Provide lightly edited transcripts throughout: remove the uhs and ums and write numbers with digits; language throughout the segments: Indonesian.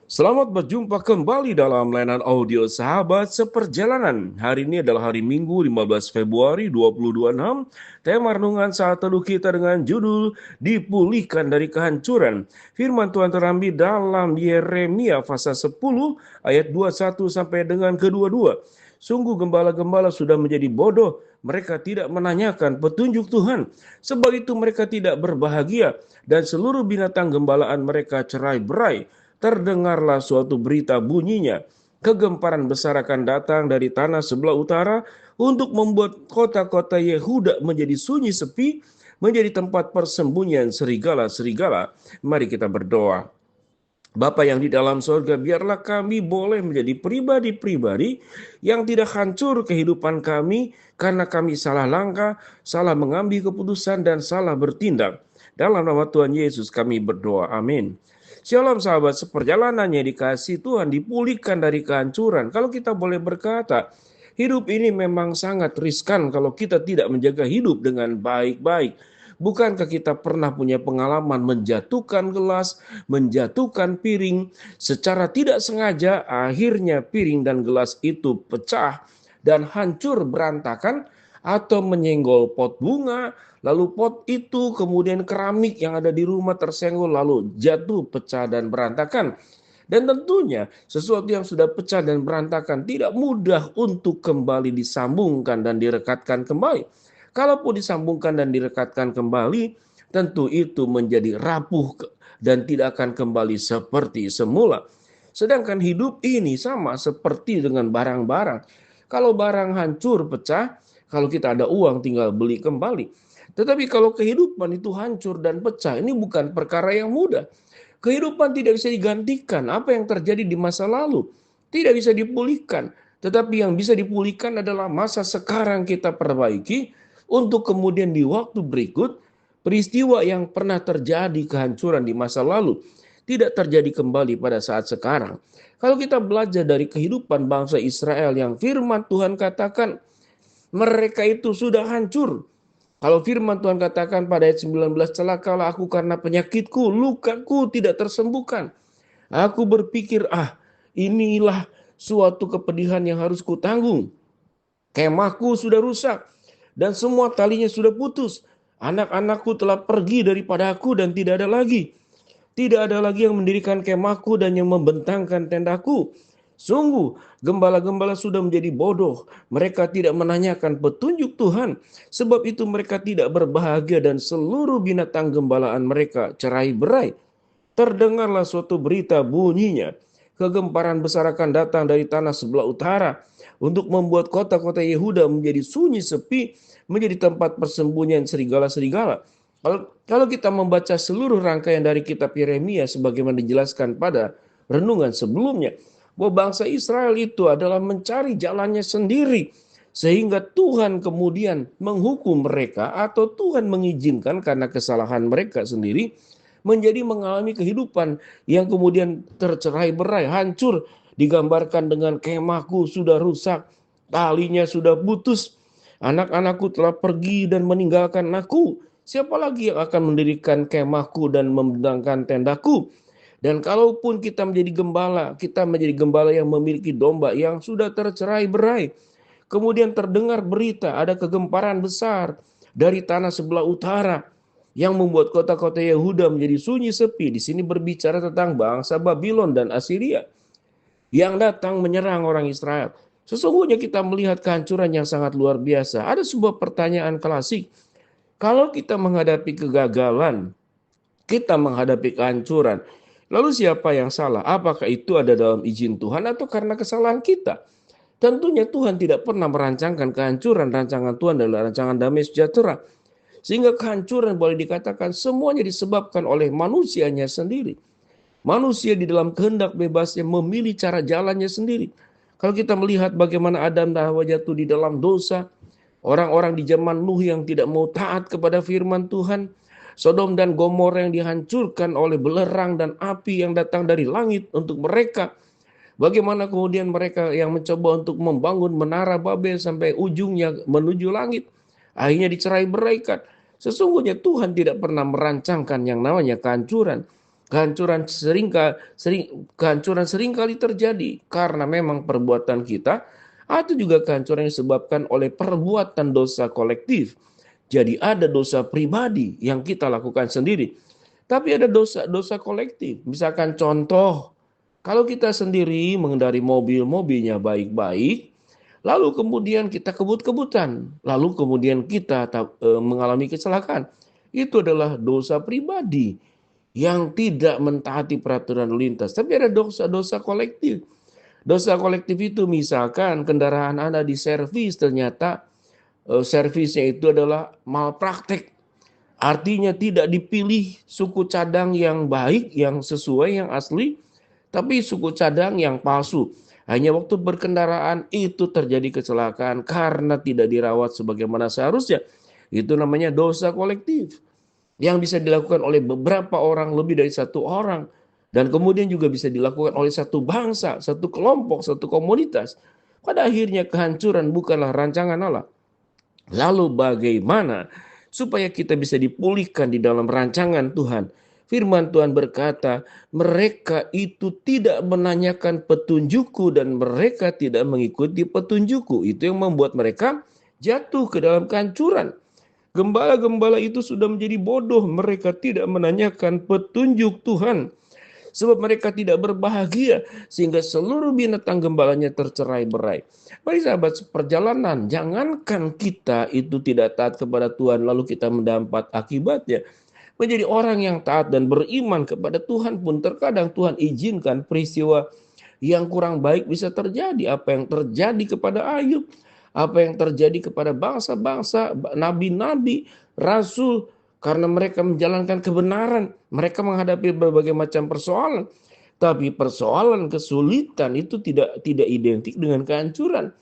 Selamat berjumpa kembali dalam layanan audio Sahabat Seperjalanan. Hari ini adalah hari Minggu 15 Februari 2026. Tema renungan saat teduh kita dengan judul Dipulihkan dari Kehancuran. Firman Tuhan terambil dalam Yeremia pasal 10 ayat 21 sampai dengan ke-22. Sungguh gembala-gembala sudah menjadi bodoh, mereka tidak menanyakan petunjuk Tuhan. Sebab itu mereka tidak berbahagia dan seluruh binatang gembalaan mereka cerai-berai. Terdengarlah suatu berita bunyinya, kegemparan besar akan datang dari tanah sebelah utara untuk membuat kota-kota Yehuda menjadi sunyi sepi, menjadi tempat persembunyian serigala-serigala. Mari kita berdoa. Bapa yang di dalam surga, biarlah kami boleh menjadi pribadi-pribadi yang tidak hancur kehidupan kami karena kami salah langkah, salah mengambil keputusan, dan salah bertindak. Dalam nama Tuhan Yesus kami berdoa, amin. Shalom sahabat seperjalanannya dikasih Tuhan, dipulihkan dari kehancuran. Kalau kita boleh berkata, hidup ini memang sangat riskan kalau kita tidak menjaga hidup dengan baik-baik. Bukankah kita pernah punya pengalaman menjatuhkan gelas, menjatuhkan piring, secara tidak sengaja akhirnya piring dan gelas itu pecah dan hancur berantakan, atau menyenggol pot bunga, lalu pot itu kemudian keramik yang ada di rumah tersenggol lalu jatuh, pecah dan berantakan. Dan tentunya sesuatu yang sudah pecah dan berantakan tidak mudah untuk kembali disambungkan dan direkatkan kembali. Kalaupun disambungkan dan direkatkan kembali, tentu itu menjadi rapuh dan tidak akan kembali seperti semula. Sedangkan hidup ini sama seperti dengan barang-barang. Kalau barang hancur, pecah, kalau kita ada uang tinggal beli kembali. Tetapi kalau kehidupan itu hancur dan pecah, ini bukan perkara yang mudah. Kehidupan tidak bisa digantikan. Apa yang terjadi di masa lalu tidak bisa dipulihkan. Tetapi yang bisa dipulihkan adalah masa sekarang kita perbaiki, untuk kemudian di waktu berikut peristiwa yang pernah terjadi kehancuran di masa lalu tidak terjadi kembali pada saat sekarang. Kalau kita belajar dari kehidupan bangsa Israel yang firman Tuhan katakan mereka itu sudah hancur. Kalau firman Tuhan katakan pada ayat 19, celakalah aku karena penyakitku, lukaku tidak tersembuhkan. Aku berpikir, inilah suatu kepedihan yang harus kutanggung. Kemahku sudah rusak dan semua talinya sudah putus. Anak-anakku telah pergi daripada aku dan tidak ada lagi. Tidak ada lagi yang mendirikan kemahku dan yang membentangkan tendaku. Sungguh, gembala-gembala sudah menjadi bodoh. Mereka tidak menanyakan petunjuk Tuhan. Sebab itu mereka tidak berbahagia dan seluruh binatang gembalaan mereka cerai-berai. Terdengarlah suatu berita bunyinya, kegemparan besar akan datang dari tanah sebelah utara untuk membuat kota-kota Yehuda menjadi sunyi sepi, menjadi tempat persembunyian serigala-serigala. Kalau kita membaca seluruh rangkaian dari kitab Yeremia sebagaimana dijelaskan pada renungan sebelumnya, bahwa bangsa Israel itu adalah mencari jalannya sendiri, sehingga Tuhan kemudian menghukum mereka, atau Tuhan mengizinkan karena kesalahan mereka sendiri menjadi mengalami kehidupan yang kemudian tercerai-berai, hancur. Digambarkan dengan kemahku sudah rusak, talinya sudah putus, anak-anakku telah pergi dan meninggalkan aku. Siapa lagi yang akan mendirikan kemahku dan membentangkan tendaku? Dan kalaupun kita menjadi gembala, kita menjadi gembala yang memiliki domba yang sudah tercerai-berai. Kemudian terdengar berita ada kegemparan besar dari tanah sebelah utara yang membuat kota-kota Yehuda menjadi sunyi sepi. Di sini berbicara tentang bangsa Babylon dan Assyria yang datang menyerang orang Israel. Sesungguhnya kita melihat kehancuran yang sangat luar biasa. Ada sebuah pertanyaan klasik. Kalau kita menghadapi kegagalan, kita menghadapi kehancuran, lalu siapa yang salah? Apakah itu ada dalam izin Tuhan atau karena kesalahan kita? Tentunya Tuhan tidak pernah merancangkan kehancuran. Rancangan Tuhan adalah rancangan damai sejahtera. Sehingga kehancuran boleh dikatakan semuanya disebabkan oleh manusianya sendiri. Manusia di dalam kehendak bebasnya memilih cara jalannya sendiri. Kalau kita melihat bagaimana Adam dan Hawa jatuh di dalam dosa, orang-orang di zaman Nuh yang tidak mau taat kepada firman Tuhan, Sodom dan Gomora yang dihancurkan oleh belerang dan api yang datang dari langit untuk mereka. Bagaimana kemudian mereka yang mencoba untuk membangun menara Babel sampai ujungnya menuju langit, akhirnya dicerai beraikan. Sesungguhnya Tuhan tidak pernah merancangkan yang namanya kehancuran. Kehancuran seringkali terjadi karena memang perbuatan kita, atau juga kehancuran yang disebabkan oleh perbuatan dosa kolektif. Jadi ada dosa pribadi yang kita lakukan sendiri, tapi ada dosa-dosa kolektif. Misalkan contoh, kalau kita sendiri mengendari mobilnya baik-baik, lalu kemudian kita kebut-kebutan, lalu kemudian kita mengalami kecelakaan. Itu adalah dosa pribadi yang tidak mentaati peraturan lalu lintas. Tapi ada dosa-dosa kolektif. Dosa kolektif itu misalkan kendaraan Anda diservis, ternyata servisnya itu adalah malpraktek. Artinya tidak dipilih suku cadang yang baik, yang sesuai, yang asli, tapi suku cadang yang palsu. Hanya waktu berkendaraan itu terjadi kecelakaan karena tidak dirawat sebagaimana seharusnya. Itu namanya dosa kolektif yang bisa dilakukan oleh beberapa orang, lebih dari satu orang, dan kemudian juga bisa dilakukan oleh satu bangsa, satu kelompok, satu komunitas. Pada akhirnya kehancuran bukanlah rancangan Allah. Lalu bagaimana supaya kita bisa dipulihkan di dalam rancangan Tuhan? Firman Tuhan berkata, mereka itu tidak menanyakan petunjukku dan mereka tidak mengikuti petunjukku. Itu yang membuat mereka jatuh ke dalam kehancuran. Gembala-gembala itu sudah menjadi bodoh. Mereka tidak menanyakan petunjuk Tuhan. Sebab mereka tidak berbahagia sehingga seluruh binatang gembalanya tercerai-berai. Mari sahabat, perjalanan, jangankan kita itu tidak taat kepada Tuhan lalu kita mendapat akibatnya. Menjadi orang yang taat dan beriman kepada Tuhan pun terkadang Tuhan izinkan peristiwa yang kurang baik bisa terjadi. Apa yang terjadi kepada Ayub, apa yang terjadi kepada bangsa-bangsa, nabi-nabi, rasul, karena mereka menjalankan kebenaran, mereka menghadapi berbagai macam persoalan. Tapi persoalan kesulitan itu tidak identik dengan kehancuran.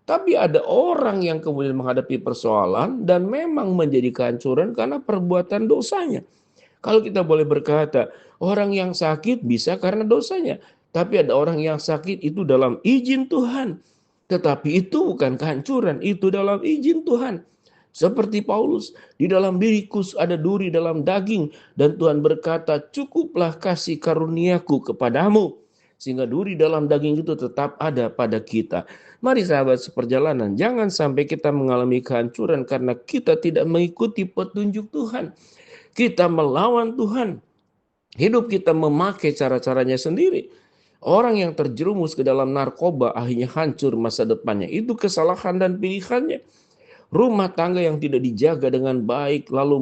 Tapi ada orang yang kemudian menghadapi persoalan dan memang menjadi kehancuran karena perbuatan dosanya. Kalau kita boleh berkata, orang yang sakit bisa karena dosanya. Tapi ada orang yang sakit itu dalam izin Tuhan. Tetapi itu bukan kehancuran, itu dalam izin Tuhan. Seperti Paulus, di dalam diriku ada duri dalam daging, dan Tuhan berkata, cukuplah kasih karuniaku kepadamu, sehingga duri dalam daging itu tetap ada pada kita. Mari sahabat seperjalanan, jangan sampai kita mengalami kehancuran karena kita tidak mengikuti petunjuk Tuhan. Kita melawan Tuhan. Hidup kita memakai cara-caranya sendiri. Orang yang terjerumus ke dalam narkoba akhirnya hancur masa depannya. Itu kesalahan dan pilihannya. Rumah tangga yang tidak dijaga dengan baik, lalu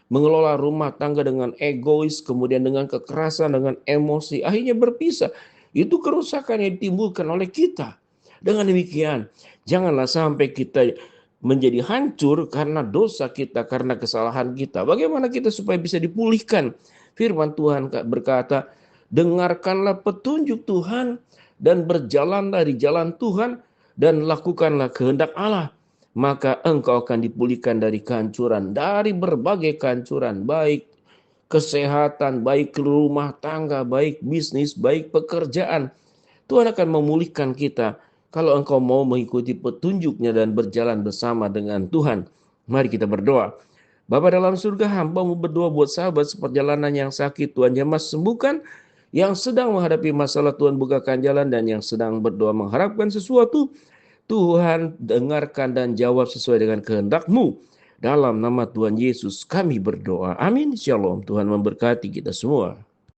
mengelola rumah tangga dengan egois, kemudian dengan kekerasan, dengan emosi, akhirnya berpisah. Itu kerusakan yang ditimbulkan oleh kita. Dengan demikian, janganlah sampai kita menjadi hancur karena dosa kita, karena kesalahan kita. Bagaimana kita supaya bisa dipulihkan? Firman Tuhan berkata, dengarkanlah petunjuk Tuhan dan berjalanlah di jalan Tuhan dan lakukanlah kehendak Allah. Maka engkau akan dipulihkan dari kehancuran, dari berbagai kehancuran, baik kesehatan, baik rumah tangga, baik bisnis, baik pekerjaan. Tuhan akan memulihkan kita kalau engkau mau mengikuti petunjuknya dan berjalan bersama dengan Tuhan. Mari kita berdoa. Bapa dalam surga, hamba-Mu berdoa buat sahabat seperjalanan yang sakit, Tuhan jamah sembuhkan. Yang sedang menghadapi masalah, Tuhan bukakan jalan, dan yang sedang berdoa mengharapkan sesuatu, Tuhan dengarkan dan jawab sesuai dengan kehendak-Mu. Dalam nama Tuhan Yesus kami berdoa. Amin. Shalom. Tuhan memberkati kita semua.